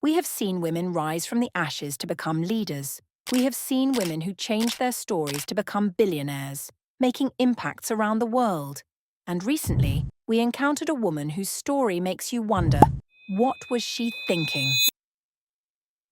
We have seen women rise from the ashes to become leaders. We have seen women who changed their stories to become billionaires, making impacts around the world. And recently, we encountered a woman whose story makes you wonder, what was she thinking?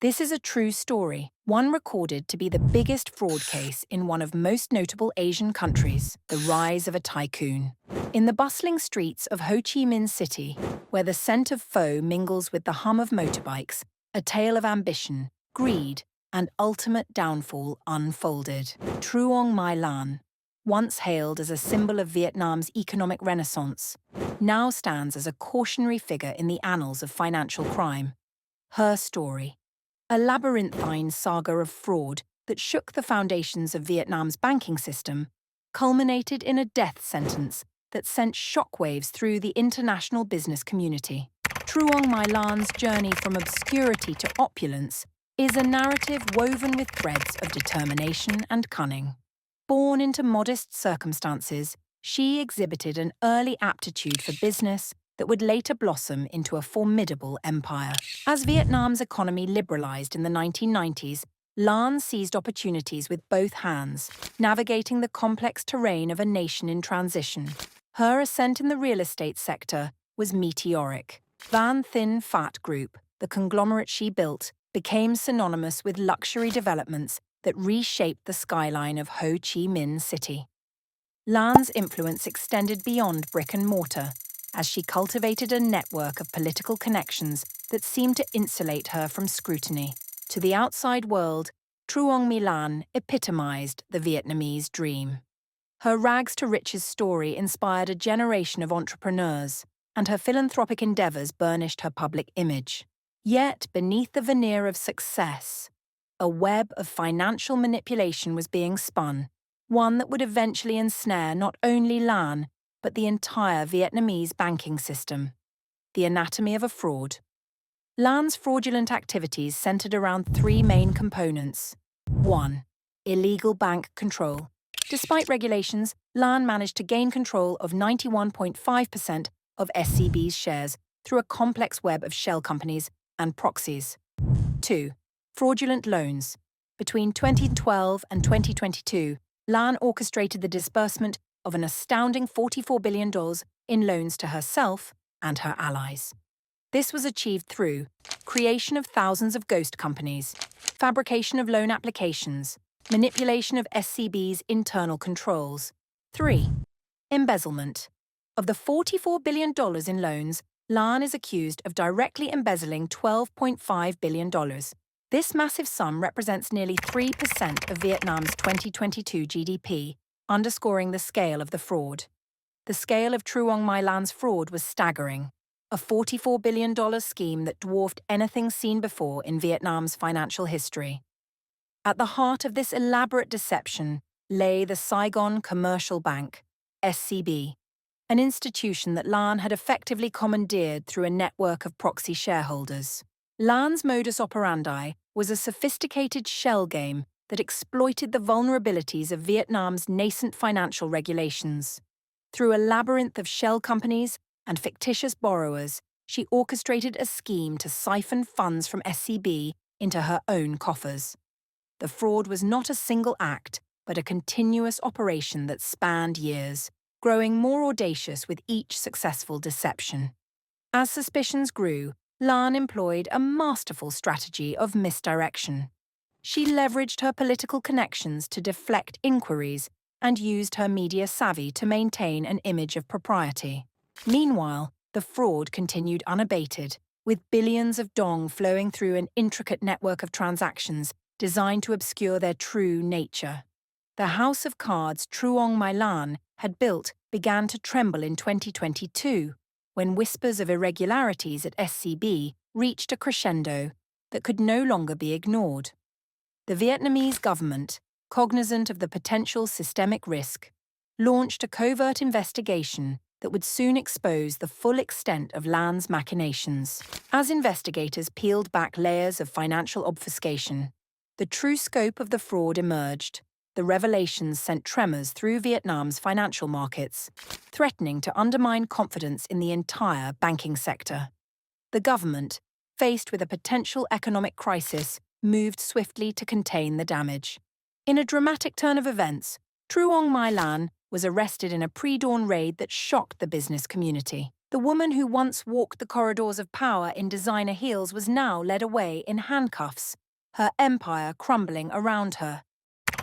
This is a true story, one recorded to be the biggest fraud case in one of most notable Asian countries, the rise of a tycoon. In the bustling streets of Ho Chi Minh City, where the scent of pho mingles with the hum of motorbikes, a tale of ambition, greed, and ultimate downfall unfolded. Truong My Lan, once hailed as a symbol of Vietnam's economic renaissance, now stands as a cautionary figure in the annals of financial crime. Her story, a labyrinthine saga of fraud that shook the foundations of Vietnam's banking system, culminated in a death sentence that sent shockwaves through the international business community. Truong My Lan's journey from obscurity to opulence is a narrative woven with threads of determination and cunning. Born into modest circumstances, she exhibited an early aptitude for business that would later blossom into a formidable empire. As Vietnam's economy liberalized in the 1990s, Lan seized opportunities with both hands, navigating the complex terrain of a nation in transition. Her ascent in the real estate sector was meteoric. Van Thinh Phat Group, the conglomerate she built, became synonymous with luxury developments that reshaped the skyline of Ho Chi Minh City. Lan's influence extended beyond brick and mortar, as she cultivated a network of political connections that seemed to insulate her from scrutiny. To the outside world, Truong My Lan epitomized the Vietnamese dream. Her rags-to-riches story inspired a generation of entrepreneurs, and her philanthropic endeavors burnished her public image. Yet, beneath the veneer of success, a web of financial manipulation was being spun, one that would eventually ensnare not only Lan, but the entire Vietnamese banking system. The anatomy of a fraud. Lan's fraudulent activities centered around three main components. 1. Illegal bank control. Despite regulations, Lan managed to gain control of 91.5% of SCB's shares through a complex web of shell companies and proxies. 2. Fraudulent loans. Between 2012 and 2022, Lan orchestrated the disbursement of an astounding $44 billion in loans to herself and her allies. This was achieved through creation of thousands of ghost companies, fabrication of loan applications, manipulation of SCB's internal controls. 3. Embezzlement. Of the $44 billion in loans, Lan is accused of directly embezzling $12.5 billion. This massive sum represents nearly 3% of Vietnam's 2022 GDP, underscoring the scale of the fraud. The scale of Truong My Lan's fraud was staggering, a $44 billion scheme that dwarfed anything seen before in Vietnam's financial history. At the heart of this elaborate deception lay the Saigon Commercial Bank, SCB, an institution that Lan had effectively commandeered through a network of proxy shareholders. Lan's modus operandi was a sophisticated shell game that exploited the vulnerabilities of Vietnam's nascent financial regulations. Through a labyrinth of shell companies and fictitious borrowers, she orchestrated a scheme to siphon funds from SCB into her own coffers. The fraud was not a single act, but a continuous operation that spanned years, growing more audacious with each successful deception. As suspicions grew, Lan employed a masterful strategy of misdirection. She leveraged her political connections to deflect inquiries and used her media savvy to maintain an image of propriety. Meanwhile, the fraud continued unabated, with billions of dong flowing through an intricate network of transactions designed to obscure their true nature. The house of cards Truong My Lan had built began to tremble in 2022, when whispers of irregularities at SCB reached a crescendo that could no longer be ignored. The Vietnamese government, cognizant of the potential systemic risk, launched a covert investigation that would soon expose the full extent of Lan's machinations. As investigators peeled back layers of financial obfuscation, the true scope of the fraud emerged. The revelations sent tremors through Vietnam's financial markets, threatening to undermine confidence in the entire banking sector. The government, faced with a potential economic crisis, moved swiftly to contain the damage. In a dramatic turn of events, Truong My Lan was arrested in a pre-dawn raid that shocked the business community. The woman who once walked the corridors of power in designer heels was now led away in handcuffs, her empire crumbling around her.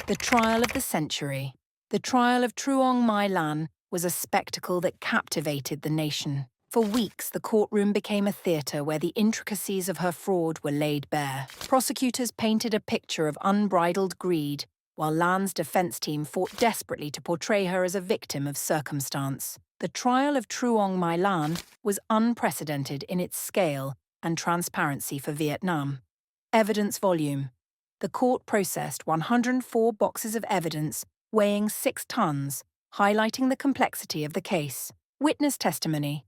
The trial of the century. The trial of Truong My Lan was a spectacle that captivated the nation. For weeks, the courtroom became a theatre where the intricacies of her fraud were laid bare. Prosecutors painted a picture of unbridled greed, while Lan's defense team fought desperately to portray her as a victim of circumstance. The trial of Truong My Lan was unprecedented in its scale and transparency for Vietnam. Evidence volume. The court processed 104 boxes of evidence weighing 6 tons, highlighting the complexity of the case. Witness testimony.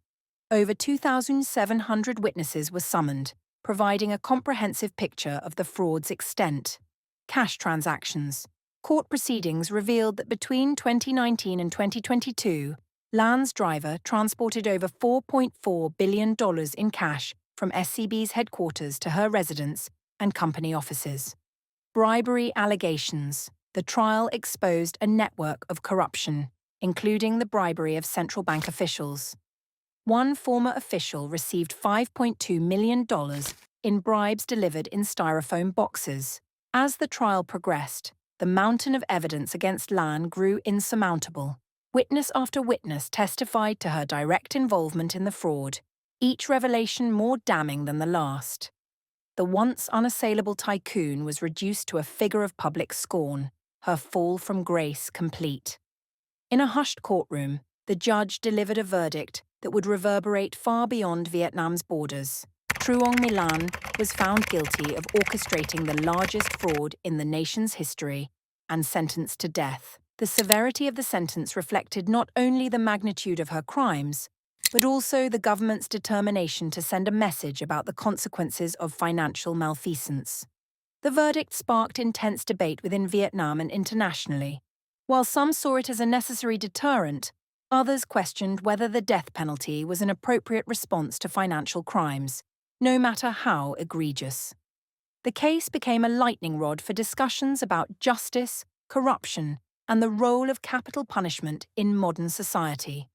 Over 2,700 witnesses were summoned, providing a comprehensive picture of the fraud's extent. Cash transactions. Court proceedings revealed that between 2019 and 2022, Lan's driver transported over $4.4 billion in cash from SCB's headquarters to her residence and company offices. Bribery allegations. The trial exposed a network of corruption, including the bribery of central bank officials. One former official received $5.2 million in bribes delivered in styrofoam boxes. As the trial progressed, the mountain of evidence against Lan grew insurmountable. Witness after witness testified to her direct involvement in the fraud, each revelation more damning than the last. The once unassailable tycoon was reduced to a figure of public scorn, her fall from grace complete. In a hushed courtroom, the judge delivered a verdict that would reverberate far beyond Vietnam's borders. Truong My Lan was found guilty of orchestrating the largest fraud in the nation's history and sentenced to death. The severity of the sentence reflected not only the magnitude of her crimes, but also the government's determination to send a message about the consequences of financial malfeasance. The verdict sparked intense debate within Vietnam and internationally. While some saw it as a necessary deterrent, others questioned whether the death penalty was an appropriate response to financial crimes, no matter how egregious. The case became a lightning rod for discussions about justice, corruption, and the role of capital punishment in modern society.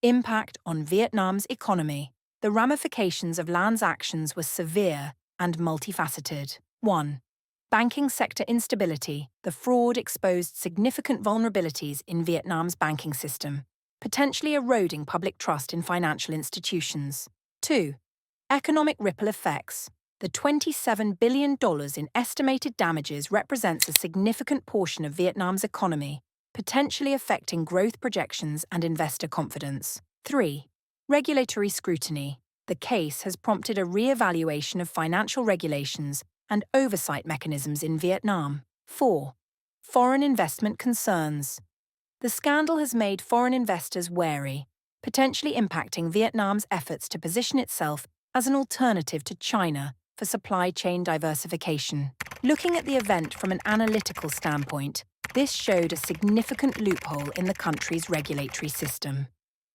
Impact on Vietnam's economy. The ramifications of Lan's actions were severe and multifaceted. 1. Banking sector instability. The fraud exposed significant vulnerabilities in Vietnam's banking system, potentially eroding public trust in financial institutions. 2. Economic ripple effects. The $27 billion in estimated damages represents a significant portion of Vietnam's economy, potentially affecting growth projections and investor confidence. 3. Regulatory scrutiny. The case has prompted a re-evaluation of financial regulations and oversight mechanisms in Vietnam. 4. Foreign investment concerns. The scandal has made foreign investors wary, potentially impacting Vietnam's efforts to position itself as an alternative to China for supply chain diversification. Looking at the event from an analytical standpoint, this showed a significant loophole in the country's regulatory system.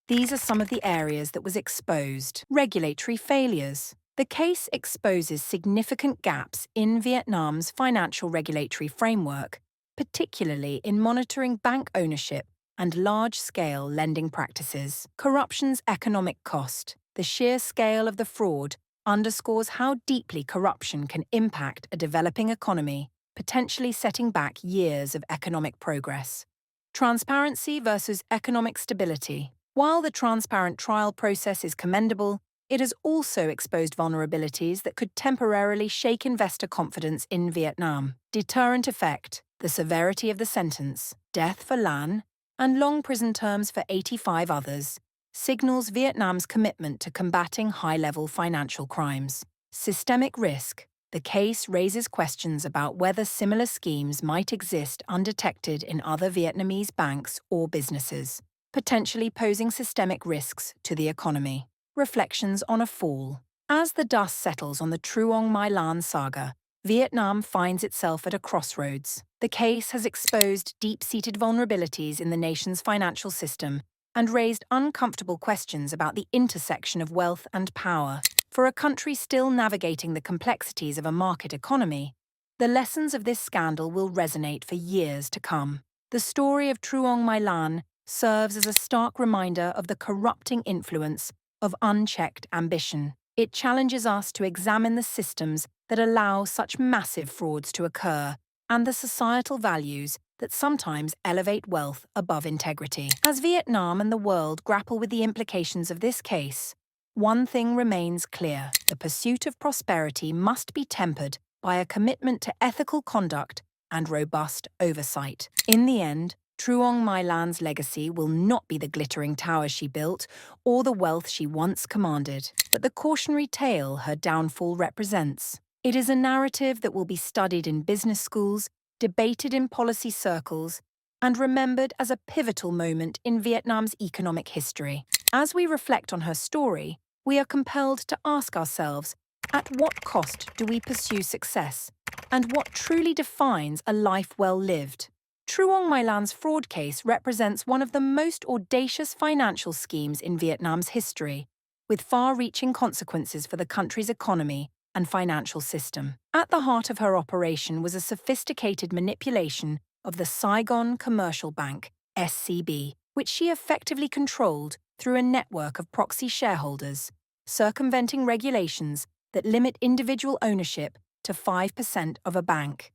These are some of the areas that was exposed. Regulatory failures. The case exposes significant gaps in Vietnam's financial regulatory framework, particularly in monitoring bank ownership and large-scale lending practices. Corruption's economic cost. The sheer scale of the fraud underscores how deeply corruption can impact a developing economy, potentially setting back years of economic progress. Transparency versus economic stability. While the transparent trial process is commendable, it has also exposed vulnerabilities that could temporarily shake investor confidence in Vietnam. Deterrent effect. The severity of the sentence, death for Lan, and long prison terms for 85 others, signals Vietnam's commitment to combating high-level financial crimes. Systemic risk. The case raises questions about whether similar schemes might exist undetected in other Vietnamese banks or businesses, potentially posing systemic risks to the economy. Reflections on a fall. As the dust settles on the Truong My Lan saga, Vietnam finds itself at a crossroads. The case has exposed deep-seated vulnerabilities in the nation's financial system and raised uncomfortable questions about the intersection of wealth and power. For a country still navigating the complexities of a market economy, the lessons of this scandal will resonate for years to come. The story of Truong My Lan serves as a stark reminder of the corrupting influence of unchecked ambition. It challenges us to examine the systems that allow such massive frauds to occur and the societal values that sometimes elevate wealth above integrity. As Vietnam and the world grapple with the implications of this case, one thing remains clear: the pursuit of prosperity must be tempered by a commitment to ethical conduct and robust oversight. In the end, Truong My Lan's legacy will not be the glittering towers she built or the wealth she once commanded, but the cautionary tale her downfall represents. It is a narrative that will be studied in business schools, debated in policy circles, and remembered as a pivotal moment in Vietnam's economic history. As we reflect on her story, we are compelled to ask ourselves, at what cost do we pursue success? And what truly defines a life well lived? Truong My Lan's fraud case represents one of the most audacious financial schemes in Vietnam's history, with far-reaching consequences for the country's economy and financial system. At the heart of her operation was a sophisticated manipulation of the Saigon Commercial Bank, SCB, which she effectively controlled through a network of proxy shareholders, circumventing regulations that limit individual ownership to 5% of a bank.